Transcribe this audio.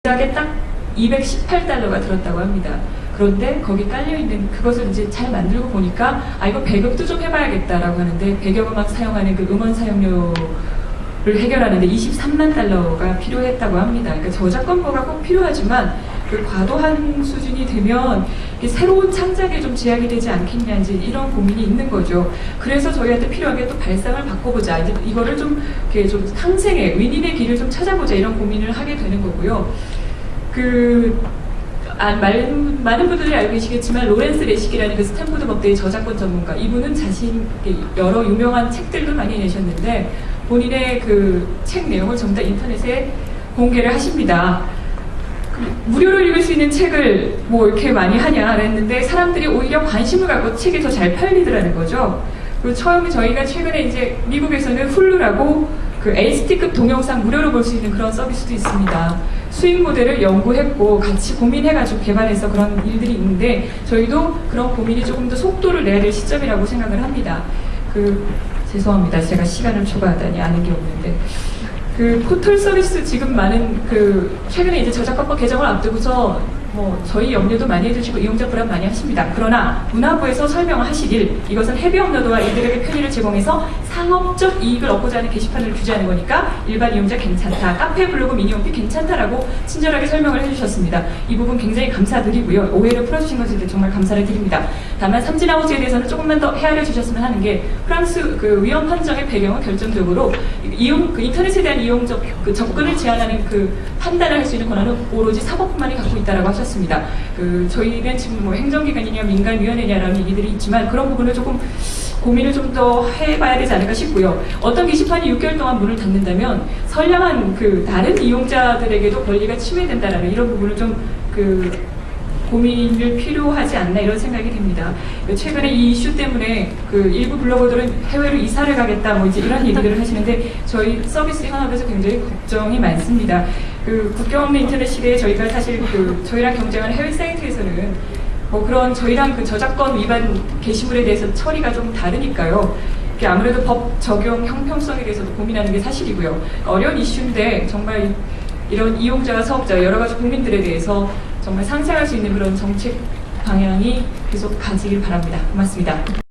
대략에 딱 218달러가 들었다고 합니다. 그런데 거기 깔려있는 그것을 이제 잘 만들고 보니까 이거 배급도 좀 해봐야겠다라고 하는데 배경음악 사용하는 그 음원 사용료를 해결하는데 23만 달러가 필요했다고 합니다. 그러니까 저작권료가 꼭 필요하지만 그 과도한 수준이 되면 새로운 창작에 좀 제약이 되지 않겠냐 이제 이런 고민이 있는 거죠. 그래서 저희한테 필요한 게 또 발상을 바꿔보자. 이제 이거를 좀 이렇게 좀 상생의 윈윈의 길을 좀 찾아보자 이런 고민을 하게 되는 거고요. 많은 분들이 알고 계시겠지만 로렌스 레시기라는 그 스탠포드 법대의 저작권 전문가, 이분은 자신 여러 유명한 책들도 많이 내셨는데 본인의 그 책 내용을 전부 다 인터넷에 공개를 하십니다. 무료로 읽을 수 있는 책을 뭐 이렇게 많이 하냐 그랬는데 사람들이 오히려 관심을 갖고 책이 더 잘 팔리더라는 거죠. 그리고 처음에 저희가 최근에 이제 미국에서는 훌루라고 그 HD급 동영상 무료로 볼 수 있는 그런 서비스도 있습니다. 수익 모델을 연구했고 같이 고민해가지고 개발해서 그런 일들이 있는데 저희도 그런 고민이 조금 더 속도를 내야 될 시점이라고 생각을 합니다. 죄송합니다. 제가 시간을 초과하다니 아는 게 없는데 포털 서비스 지금 많은 최근에 이제 저작권법 개정을 앞두고서 저희 염려도 많이 해주시고 이용자 불안 많이 하십니다. 그러나 문화부에서 설명을 하시길 이것은 헤비 업로드와 이들에게 편의를 제공해서 상업적 이익을 얻고자 하는 게시판을 규제하는 거니까 일반 이용자 괜찮다. 카페, 블로그, 미니홈피 괜찮다라고 친절하게 설명을 해주셨습니다. 이 부분 굉장히 감사드리고요. 오해를 풀어주신 것에 대해 정말 감사를 드립니다. 다만 삼진아버지에 대해서는 조금만 더 헤아려 주셨으면 하는 게 프랑스 위헌 판정의 배경은 결정적으로 인터넷에 대한 이용적 접근을 제한하는 판단을 할 수 있는 권한은 오로지 사법부만이 갖고 있다라고 하셨습니다. 저희는 지금 행정기관이냐 민간위원회냐라는 얘기들이 있지만 그런 부분을 조금 고민을 좀 더 해봐야 되지 않을까 싶고요. 어떤 게시판이 6개월 동안 문을 닫는다면 선량한 다른 이용자들에게도 권리가 침해된다라는 이런 부분을 좀 고민을 필요하지 않나 이런 생각이 듭니다. 최근에 이 이슈 때문에 일부 블로거들은 해외로 이사를 가겠다 이제 이런 얘기들을 하시는데 저희 서비스 현업에서 굉장히 걱정이 많습니다. 국경 없는 인터넷 시대에 저희가 사실 저희랑 경쟁하는 해외 사이트에서는 그런 저희랑 저작권 위반 게시물에 대해서 처리가 좀 다르니까요. 아무래도 법 적용 형평성에 대해서도 고민하는 게 사실이고요. 어려운 이슈인데 정말 이런 이용자와 사업자 여러 가지 국민들에 대해서 정말 상생할 수 있는 그런 정책 방향이 계속 가지길 바랍니다. 고맙습니다.